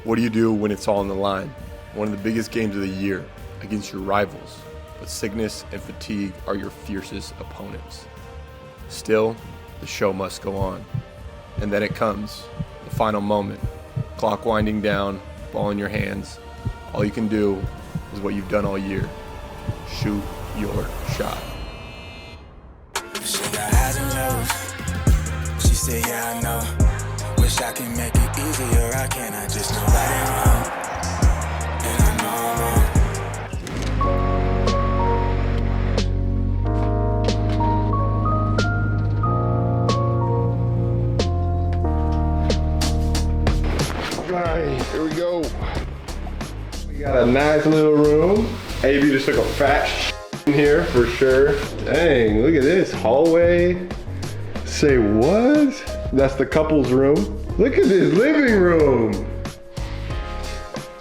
What do you do when it's all on the line? One of the biggest games of the year against your rivals, but sickness and fatigue are your fiercest opponents. Still, the show must go on. And then it comes, the final moment. Clock winding down, ball in your hands. All you can do is what you've done all year. Shoot your shot. She got highs and lows. She said, yeah, I know. Wish I could make it easier. I can't. I just know right and wrong. And I know I'm wrong. All right, here we go. We got a nice little room. AB just took a fat in here for sure. Dang, look at this hallway. Say what? That's the couple's room. Look at this living room.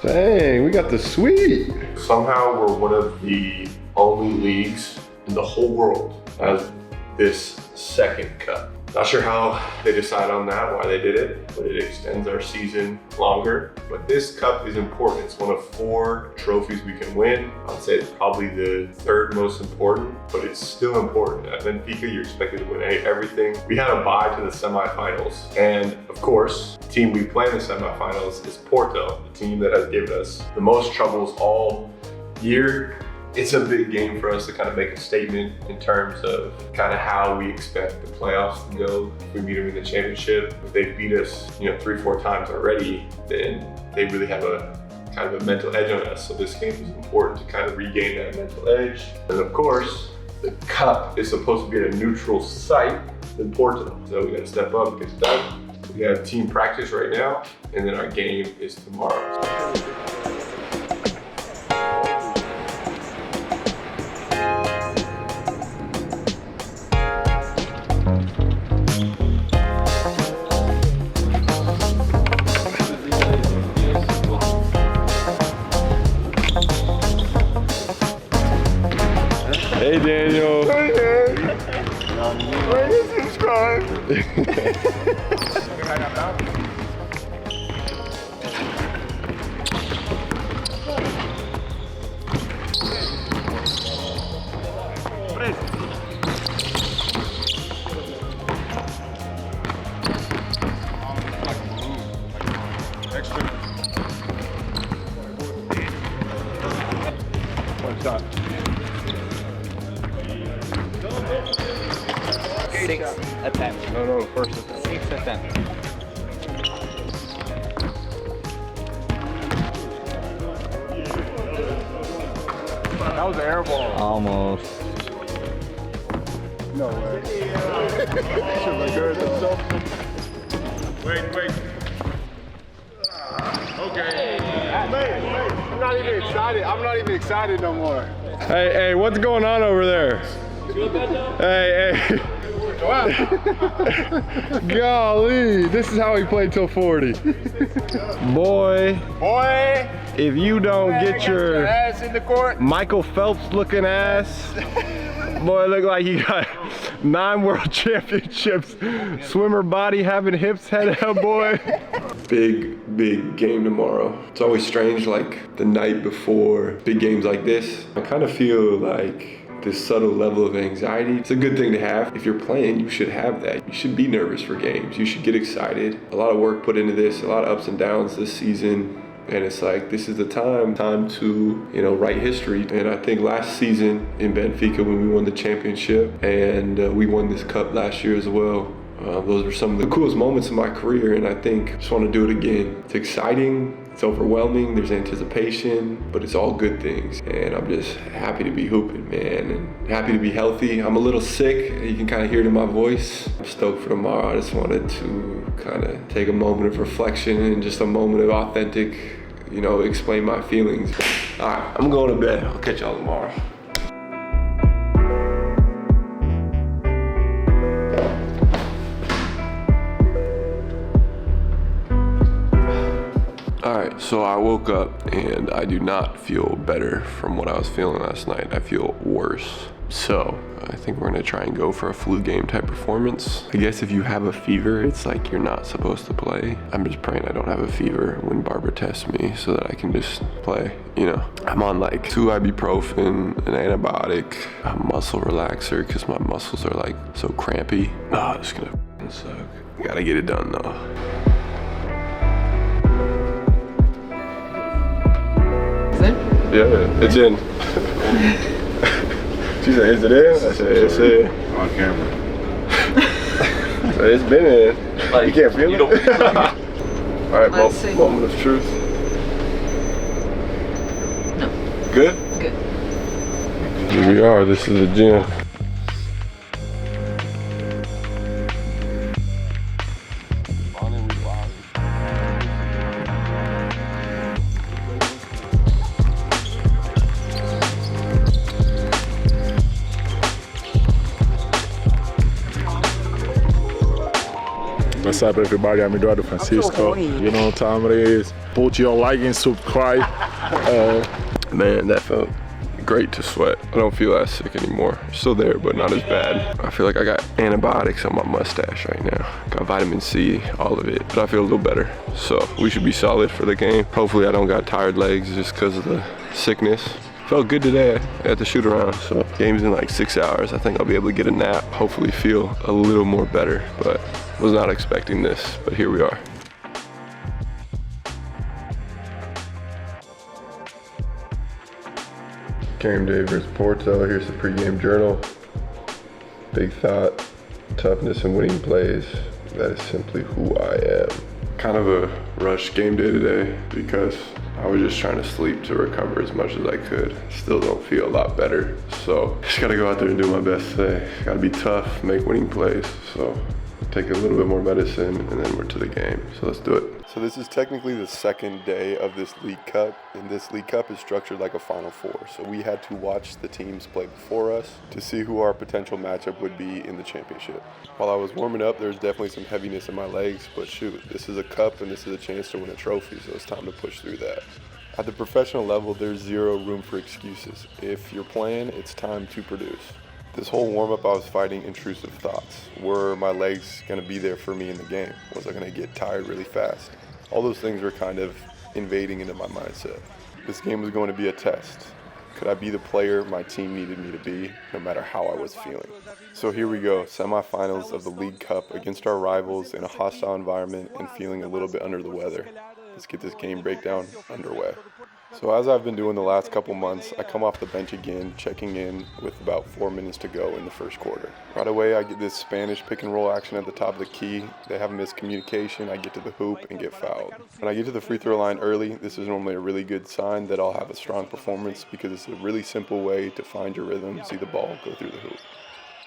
Dang, we got the suite. Somehow we're one of the only leagues in the whole world that has this second cup. Not sure how they decide on that, why they did it, but it extends our season longer. But this cup is important. It's one of 4 trophies we can win. I'd say it's probably the 3rd most important, but it's still important. At Benfica, you're expected to win everything. We had a bye to the semifinals. And of course, the team we play in the semifinals is Porto, the team that has given us the most troubles all year. It's a big game for us to kind of make a statement in terms of kind of how we expect the playoffs to go. If we beat them in the championship, if they beat us, 3-4 times already, then they really have a kind of a mental edge on us. So this game is important to kind of regain that mental edge. And of course, the cup is supposed to be at a neutral site in Porto. So we got to step up and get it done. We have team practice right now, and then our game is tomorrow. Hey Daniel. Hey man. Where is subscribe? One shot. 6 attempts. No, first attempt. 6 attempts. That was an air ball. Almost. No way. Wait. Okay. I'm not even excited. I'm not even excited no more. Hey, what's going on over there? Hey. Golly, this is how he played till 40. Boy, if you don't get your ass in the court. Michael Phelps looking ass, boy, look like he got 9 world championships, swimmer body, having hips, head up, boy. Big game tomorrow. It's always strange, like the night before big games like this. I kind of feel like this subtle level of anxiety. It's a good thing to have. If you're playing, you should have that. You should be nervous for games. You should get excited. A lot of work put into this, a lot of ups and downs this season. And it's like, this is the time to, write history. And I think last season in Benfica when we won the championship and we won this cup last year as well, those were some of the coolest moments in my career. And I think I just want to do it again. It's exciting. It's overwhelming, there's anticipation, but it's all good things. And I'm just happy to be hooping, man, and happy to be healthy. I'm a little sick, you can kind of hear it in my voice. I'm stoked for tomorrow. I just wanted to kind of take a moment of reflection and just a moment of authentic, explain my feelings. All right, I'm going to bed. I'll catch y'all tomorrow. Alright, so I woke up and I do not feel better from what I was feeling last night. I feel worse. So I think we're gonna try and go for a flu game type performance. I guess if you have a fever, it's like you're not supposed to play. I'm just praying I don't have a fever when Barbara tests me so that I can just play, you know. I'm on like 2 ibuprofen, an antibiotic, a muscle relaxer because my muscles are like so crampy. Oh, it's gonna suck. Gotta get it done though. Is it? Yeah, it's in. She said, is it in? I said, it's in. On camera. It's been in. Like, you can't feel it? All right, Let's see. moment of truth. No. Good? Good. Here we are, this is the gym. What's up, everybody? I'm Eduardo Francisco. You know what time it is. Put your like and subscribe. Man, that felt great to sweat. I don't feel as sick anymore. Still there, but not as bad. I feel like I got antibiotics on my mustache right now. Got vitamin C, all of it, but I feel a little better. So we should be solid for the game. Hopefully I don't got tired legs just because of the sickness. Felt good today at the shoot around, so game's in like 6 hours. I think I'll be able to get a nap, hopefully feel a little more better, but was not expecting this, but here we are. Game day versus Porto. Here's the pregame journal. Big thought, toughness and winning plays. That is simply who I am. Kind of a rush game day today because I was just trying to sleep to recover as much as I could. Still don't feel a lot better. So just gotta go out there and do my best today. Gotta be tough, make winning plays. So take a little bit more medicine and then we're to the game. So let's do it. So this is technically the second day of this League Cup, and this League Cup is structured like a Final Four. So we had to watch the teams play before us to see who our potential matchup would be in the championship. While I was warming up, there was definitely some heaviness in my legs, but shoot, this is a cup and this is a chance to win a trophy, so it's time to push through that. At the professional level, there's zero room for excuses. If you're playing, it's time to produce. This whole warm-up, I was fighting intrusive thoughts. Were my legs going to be there for me in the game? Was I going to get tired really fast? All those things were kind of invading into my mindset. This game was going to be a test. Could I be the player my team needed me to be, no matter how I was feeling? So here we go, semifinals of the League Cup against our rivals in a hostile environment and feeling a little bit under the weather. Let's get this game breakdown underway. So as I've been doing the last couple months, I come off the bench again, checking in with about 4 minutes to go in the first quarter. Right away, I get this Spanish pick and roll action at the top of the key. They have a miscommunication, I get to the hoop and get fouled. When I get to the free throw line early, this is normally a really good sign that I'll have a strong performance because it's a really simple way to find your rhythm, see the ball go through the hoop.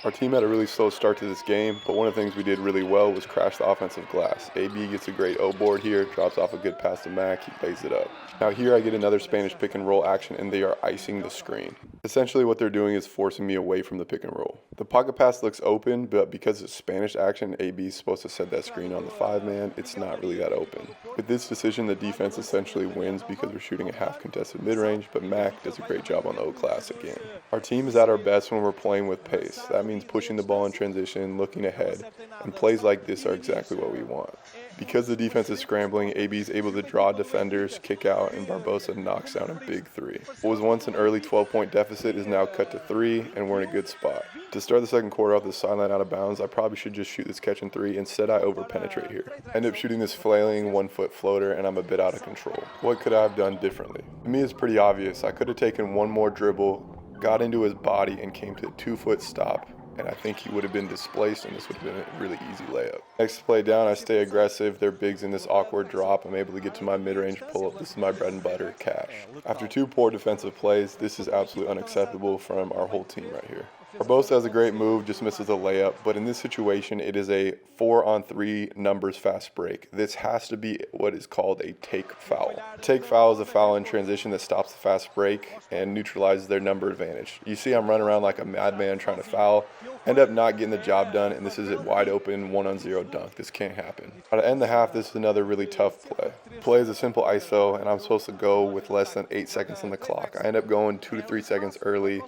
Our team had a really slow start to this game, but one of the things we did really well was crash the offensive glass. AB gets a great O-board here, drops off a good pass to Mac, he plays it up. Now here I get another Spanish pick and roll action and they are icing the screen. Essentially what they're doing is forcing me away from the pick and roll. The pocket pass looks open, but because it's Spanish action, AB is supposed to set that screen on the 5-man, it's not really that open. With this decision, the defense essentially wins because we're shooting a half contested mid-range, but Mac does a great job on the O-class again. Our team is at our best when we're playing with pace. That means pushing the ball in transition, looking ahead, and plays like this are exactly what we want. Because the defense is scrambling, AB is able to draw defenders, kick out, and Barbosa knocks down a big three. What was once an early 12-point deficit is now cut to 3, and we're in a good spot. To start the second quarter off the sideline out of bounds, I probably should just shoot this catch and 3. Instead, I over-penetrate here. I end up shooting this flailing 1-foot floater, and I'm a bit out of control. What could I have done differently? To me, it's pretty obvious. I could have taken one more dribble, got into his body, and came to a 2-foot stop. And I think he would have been displaced and this would have been a really easy layup. Next play down, I stay aggressive. Their bigs in this awkward drop. I'm able to get to my mid-range pull-up. This is my bread and butter, cash. After 2 poor defensive plays, this is absolutely unacceptable from our whole team right here. Barbosa has a great move, just misses a layup, but in this situation, it is a 4-on-3 numbers fast break. This has to be what is called a take foul. Take foul is a foul in transition that stops the fast break and neutralizes their number advantage. You see I'm running around like a madman trying to foul, end up not getting the job done, and this is a wide open 1-on-0 dunk. This can't happen. To end the half, this is another really tough play. The play is a simple ISO, and I'm supposed to go with less than 8 seconds on the clock. I end up going 2 to 3 seconds early,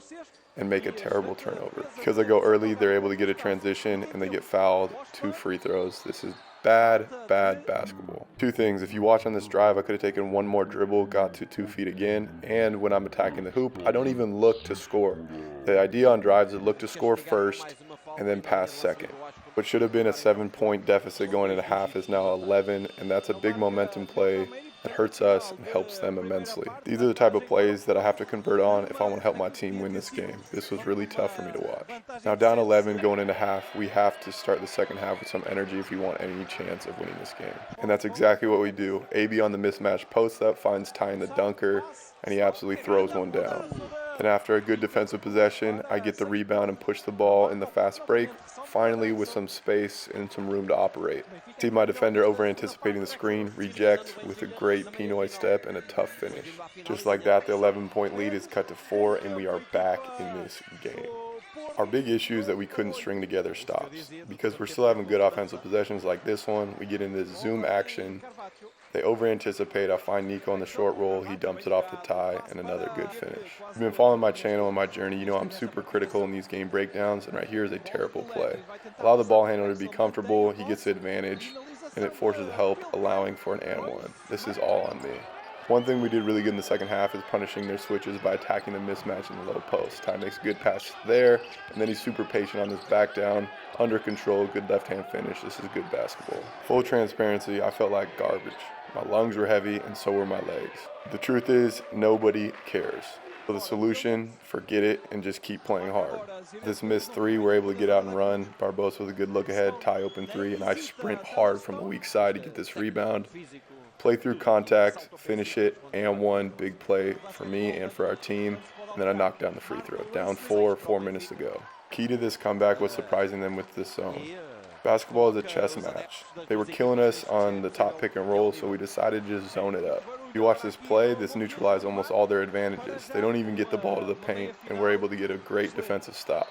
and make a terrible turnover. Because I go early, they're able to get a transition and they get fouled. 2 free throws. This is bad basketball. 2 things. If you watch on this drive, I could have taken 1 more dribble, got to 2 feet again, and when I'm attacking the hoop, I don't even look to score. The idea on drives is look to score first and then pass second. What should have been a 7-point deficit going into half is now 11, and that's a big momentum play that hurts us and helps them immensely. These are the type of plays that I have to convert on if I want to help my team win this game. This was really tough for me to watch. Now down 11 going into half, we have to start the second half with some energy if we want any chance of winning this game. And that's exactly what we do. AB on the mismatch post up finds Ty in the dunker, and he absolutely throws one down. Then after a good defensive possession, I get the rebound and push the ball in the fast break, finally with some space and some room to operate. See my defender over anticipating the screen, reject with a great Pinoy step and a tough finish. Just like that, the 11-point lead is cut to 4 and we are back in this game. Our big issue is that we couldn't string together stops. Because we're still having good offensive possessions like this one, we get into zoom action. They over-anticipate. I find Nico on the short roll. He dumps it off to Ty, and another good finish. If you've been following my channel and my journey, you know I'm super critical in these game breakdowns, and right here is a terrible play. Allow the ball handler to be comfortable. He gets the advantage, and it forces help, allowing for an and one. This is all on me. One thing we did really good in the second half is punishing their switches by attacking the mismatch in the low post. Ty makes a good pass there, and then he's super patient on this back down, under control, good left-hand finish. This is good basketball. Full transparency, I felt like garbage. My lungs were heavy, and so were my legs. The truth is, nobody cares. So the solution, forget it and just keep playing hard. This missed 3, we're able to get out and run. Barbosa with a good look ahead, Ty open 3, and I sprint hard from the weak side to get this rebound. Play through contact, finish it, and 1 big play for me and for our team. And then I knocked down the free throw. Down 4, 4 minutes to go. Key to this comeback was surprising them with this zone. Basketball is a chess match. They were killing us on the top pick and roll, so we decided to just zone it up. If you watch this play, this neutralized almost all their advantages. They don't even get the ball to the paint, and we're able to get a great defensive stop.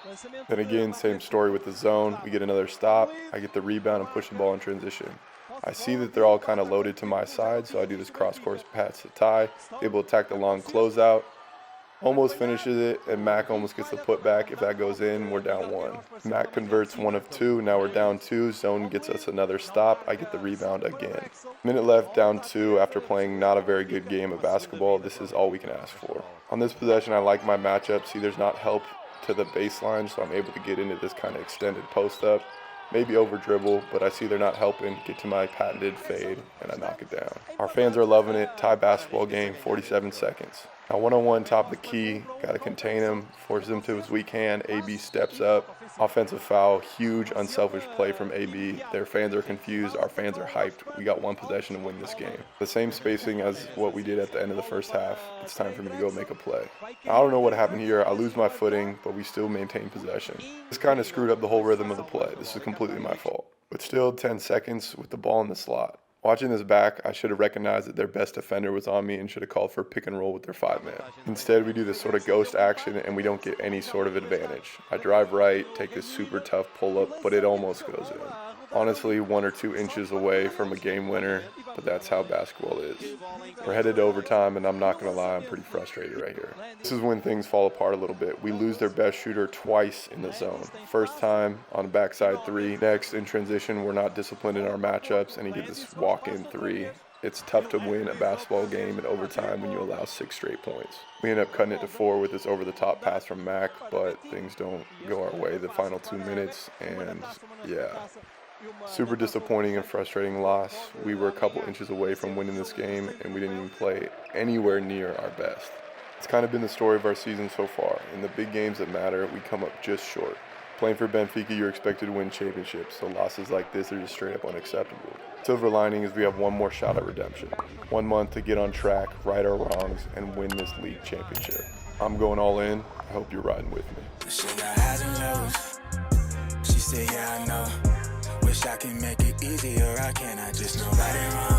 Then again, same story with the zone. We get another stop. I get the rebound and push the ball in transition. I see that they're all kind of loaded to my side, so I do this cross-course pass to Ty, able to attack the long closeout. Almost finishes it, and Mac almost gets the putback. If that goes in, we're down 1. Mac converts 1 of 2. Now we're down 2. Zone gets us another stop. I get the rebound again. Minute left, down 2. After playing not a very good game of basketball, this is all we can ask for. On this possession, I like my matchup. See, there's not help to the baseline, so I'm able to get into this kind of extended post-up. Maybe over dribble, but I see they're not helping. Get to my patented fade, and I knock it down. Our fans are loving it. Tie basketball game, 47 seconds. Now one-on-one, top of the key, got to contain him, force him to his weak hand. AB steps up, offensive foul, huge unselfish play from AB. Their fans are confused, our fans are hyped. We got 1 possession to win this game. The same spacing as what we did at the end of the first half. It's time for me to go make a play. Now, I don't know what happened here. I lose my footing, but we still maintain possession. This kind of screwed up the whole rhythm of the play. This is completely my fault. But still 10 seconds with the ball in the slot. Watching this back, I should have recognized that their best defender was on me and should have called for a pick and roll with their 5-man. Instead, we do this sort of ghost action and we don't get any sort of advantage. I drive right, take this super tough pull-up, but it almost goes in. Honestly, 1 or 2 inches away from a game winner, but that's how basketball is. We're headed to overtime, and I'm not going to lie, I'm pretty frustrated right here. This is when things fall apart a little bit. We lose their best shooter twice in the zone. First time on a backside 3. Next, in transition, we're not disciplined in our matchups, and he gets this walk-in 3. It's tough to win a basketball game in overtime when you allow 6 straight points. We end up cutting it to 4 with this over-the-top pass from Mac, but things don't go our way the final 2 minutes, and yeah. Super disappointing and frustrating loss. We were a couple inches away from winning this game, and we didn't even play anywhere near our best. It's kind of been the story of our season so far. In the big games that matter, we come up just short. Playing for Benfica, you're expected to win championships, so losses like this are just straight up unacceptable. Silver lining is we have 1 more shot at redemption. 1 month to get on track, right our wrongs, and win this league championship. I'm going all in. I hope you're riding with me. She got highs and lows. She said, yeah, I know. Wish I can make it easier. I can't. I just know right and wrong.